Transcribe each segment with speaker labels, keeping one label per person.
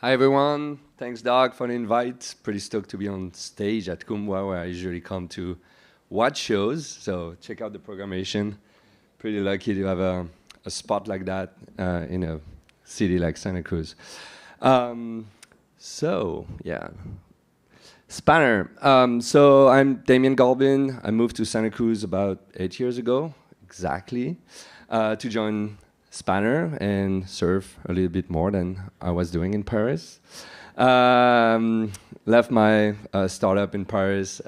Speaker 1: Hi everyone, thanks Doug for the invite. Pretty stoked to be on stage at Kumbwa where I usually come to watch shows, so check out the programmation. Pretty lucky to have a spot like that in a city like Santa Cruz. Um, yeah, Spanner. So I'm Damien Galvin. I moved to Santa Cruz about 8 years ago, exactly, to join Spanner and serve a little bit more than I was doing in Paris. Left my startup in Paris,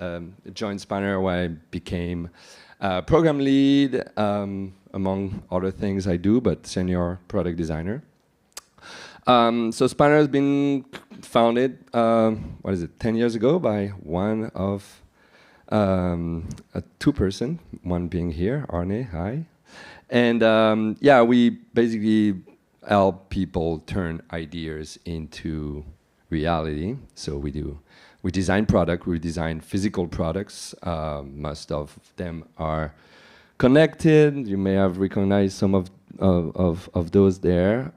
Speaker 1: joined Spanner where I became program lead, among other things I do, but senior product designer. So Spanner has been founded, 10 years ago by one of a two-person, one being here, Arne, hi. And yeah, we basically help people turn ideas into reality. So we design product, we design physical products. Most of them are connected. You may have recognized some of those there.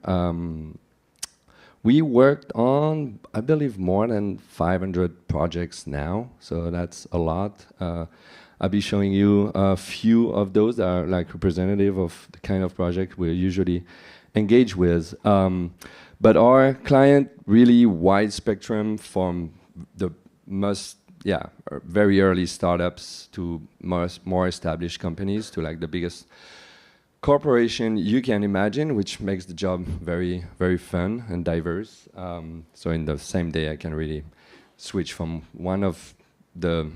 Speaker 1: We worked on, I believe, more than 500 projects now, so that's a lot. I'll be showing you a few of those that are like representative of the kind of project we usually engage with. But our client really wide spectrum from the very early startups to more established companies to like the biggest corporation you can imagine, which makes the job very, very fun and diverse. So in the same day, I can really switch from one of the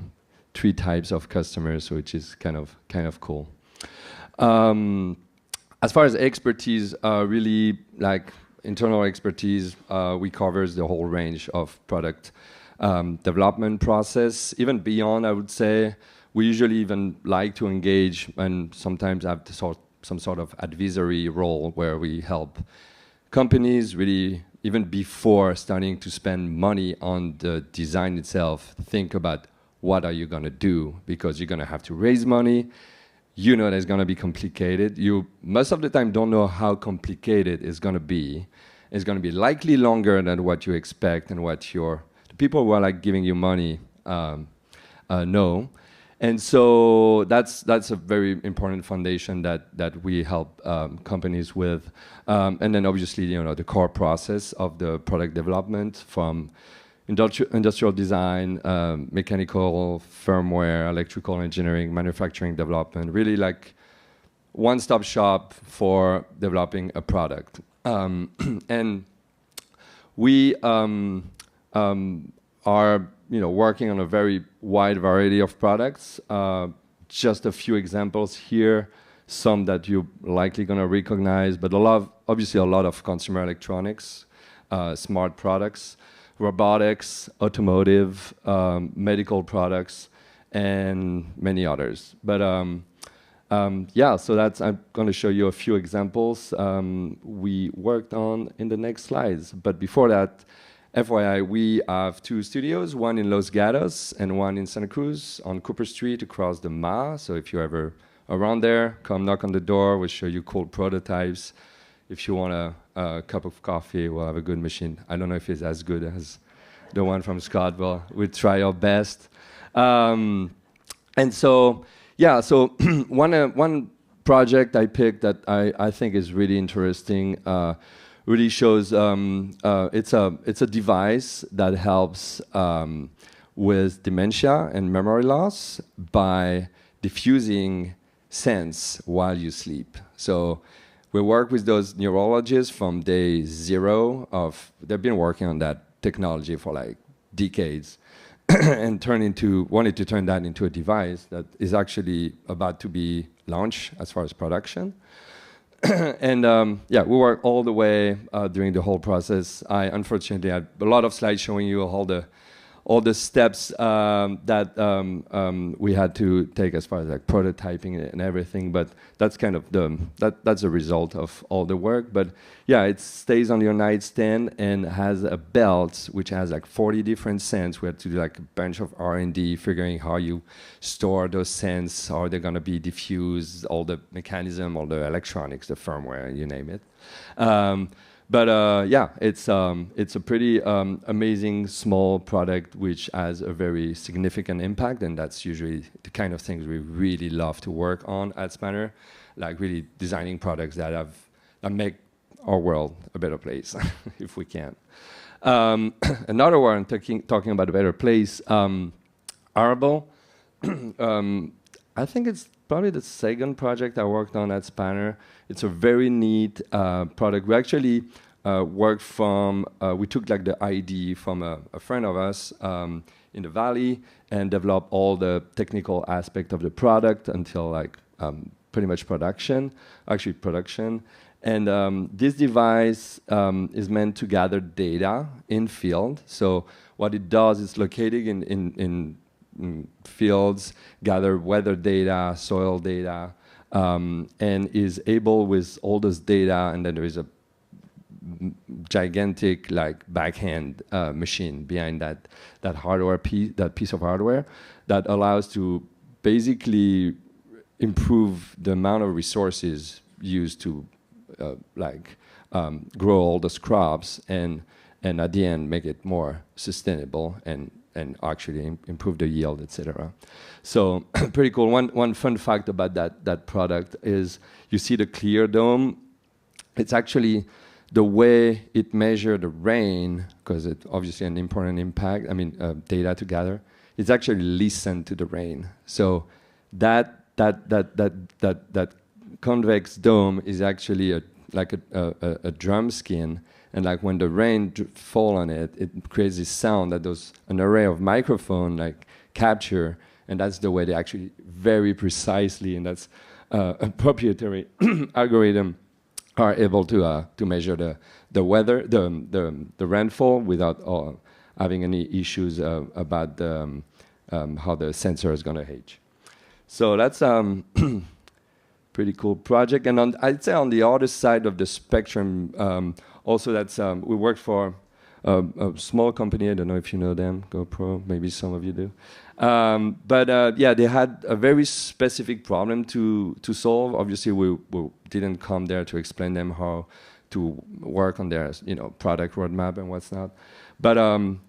Speaker 1: three types of customers, which is kind of cool. As far as expertise, really like internal expertise, we covers the whole range of product development process, even beyond, I would say. We usually even like to engage and sometimes have some sort of advisory role where we help companies really, even before starting to spend money on the design itself, think about what are you going to do, because you're going to have to raise money. You know that's going to be complicated. You most of the time don't know how complicated it's going to be. It's going to be likely longer than what you expect and what the people who are like giving you money know. And so that's a very important foundation that we help companies with. And then obviously, the core process of the product development, from industrial design, mechanical, firmware, electrical engineering, manufacturing development, really like one-stop shop for developing a product. And we are working on a very wide variety of products. Just a few examples here, some that you're likely going to recognize, but obviously a lot of consumer electronics, smart products, robotics, automotive, medical products, and many others. But yeah, so I'm going to show you a few examples we worked on in the next slides. But before that, FYI, we have two studios, one in Los Gatos and one in Santa Cruz on Cooper Street across the Ma. So if you're ever around there, come knock on the door. We'll show you cool prototypes. If you want a cup of coffee, we'll have a good machine. I don't know if it's as good as the one from Scott, but we'll try our best. And so, yeah, so one project I picked that I think is really interesting really shows it's a device that helps with dementia and memory loss by diffusing sense while you sleep. So we work with those neurologists from day zero they've been working on that technology for like decades and wanted to turn that into a device that is actually about to be launched as far as production. And yeah, we worked all the way during the whole process. I unfortunately had a lot of slides showing you all the steps that we had to take as far as like prototyping and everything. But that's kind of that's a result of all the work. But yeah, it stays on your nightstand and has a belt which has like 40 different scents. We had to do like a bunch of R&D figuring how you store those scents, how they're going to be diffused, all the mechanism, all the electronics, the firmware, you name it. But yeah, it's a pretty amazing small product which has a very significant impact, and that's usually the kind of things we really love to work on at Spanner, like really designing products that make our world a better place, if we can. Another one talking about a better place, Arable. I think it's probably the second project I worked on at Spanner. It's a very neat product. We actually worked from, we took like the ID from a friend of us in the Valley and developed all the technical aspect of the product until like pretty much production. And this device is meant to gather data in field. So what it does is located in fields, gather weather data, soil data, and is able with all this data, and then there is a gigantic like backhand machine behind that hardware piece of hardware that allows to basically improve the amount of resources used to grow all those crops and at the end make it more sustainable and actually improve the yield, etc. So pretty cool. One fun fact about that product is you see the clear dome. It's actually the way it measures the rain, because it's obviously an important impact. I mean, data to gather. It's actually listen to the rain. So that convex dome is actually like a drum skin. And like when the rain fall on it, it creates this sound that an array of microphone like capture, and that's the way they actually very precisely, and that's a proprietary algorithm, are able to measure the weather, the rainfall without having any issues about how the sensor is going to age. So that's pretty cool project. And I'd say on the other side of the spectrum. Also, that's we worked for a small company. I don't know if you know them, GoPro. Maybe some of you do. But yeah, they had a very specific problem to solve. Obviously, we didn't come there to explain them how to work on their product roadmap and what's not. But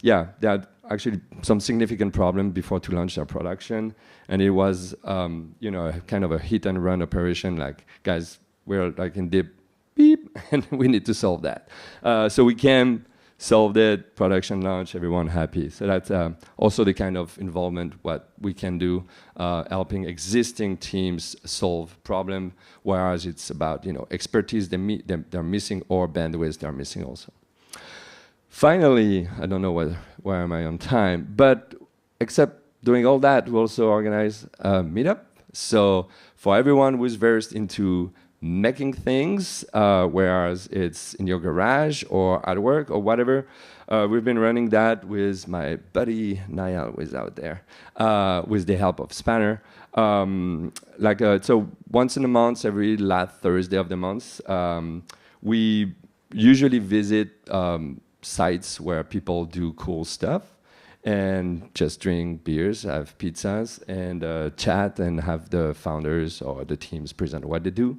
Speaker 1: yeah, they had actually some significant problem before to launch their production, and it was kind of a hit and run operation. Like, guys, we're like in deep beep, and we need to solve that. So we can solve it, production launch, everyone happy. So that's also the kind of involvement what we can do, helping existing teams solve problem, whereas it's about expertise they're missing or bandwidth they're missing also. Finally, I don't know where am I on time, but except doing all that, we also organize a meetup. So for everyone who's versed into making things, whereas it's in your garage or at work or whatever. We've been running that with my buddy Niall, who is out there, with the help of Spanner. So once in a month, every last Thursday of the month, we usually visit sites where people do cool stuff and just drink beers, have pizzas, and chat and have the founders or the teams present what they do.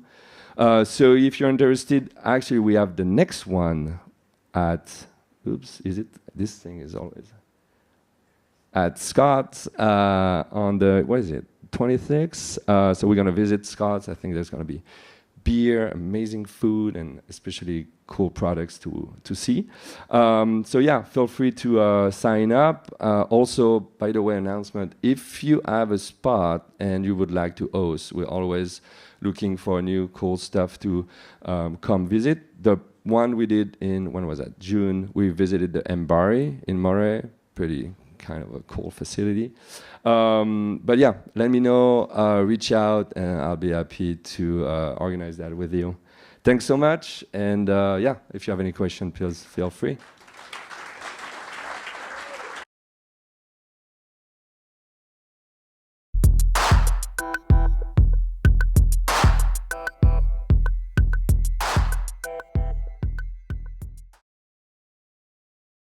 Speaker 1: So if you're interested, actually we have the next one at, this thing is always, at Scott's on the, 26th. So we're going to visit Scott's. I think there's going to be beer, amazing food, and especially cool products to see. So yeah, feel free to sign up. Also, by the way, announcement, if you have a spot and you would like to host, we're always looking for new cool stuff to come visit. The one we did in, when was that? June, we visited the Mbari in Moray, pretty kind of a cool facility. But yeah, let me know, reach out, and I'll be happy to organize that with you. Thanks so much, and yeah, if you have any questions, please feel free.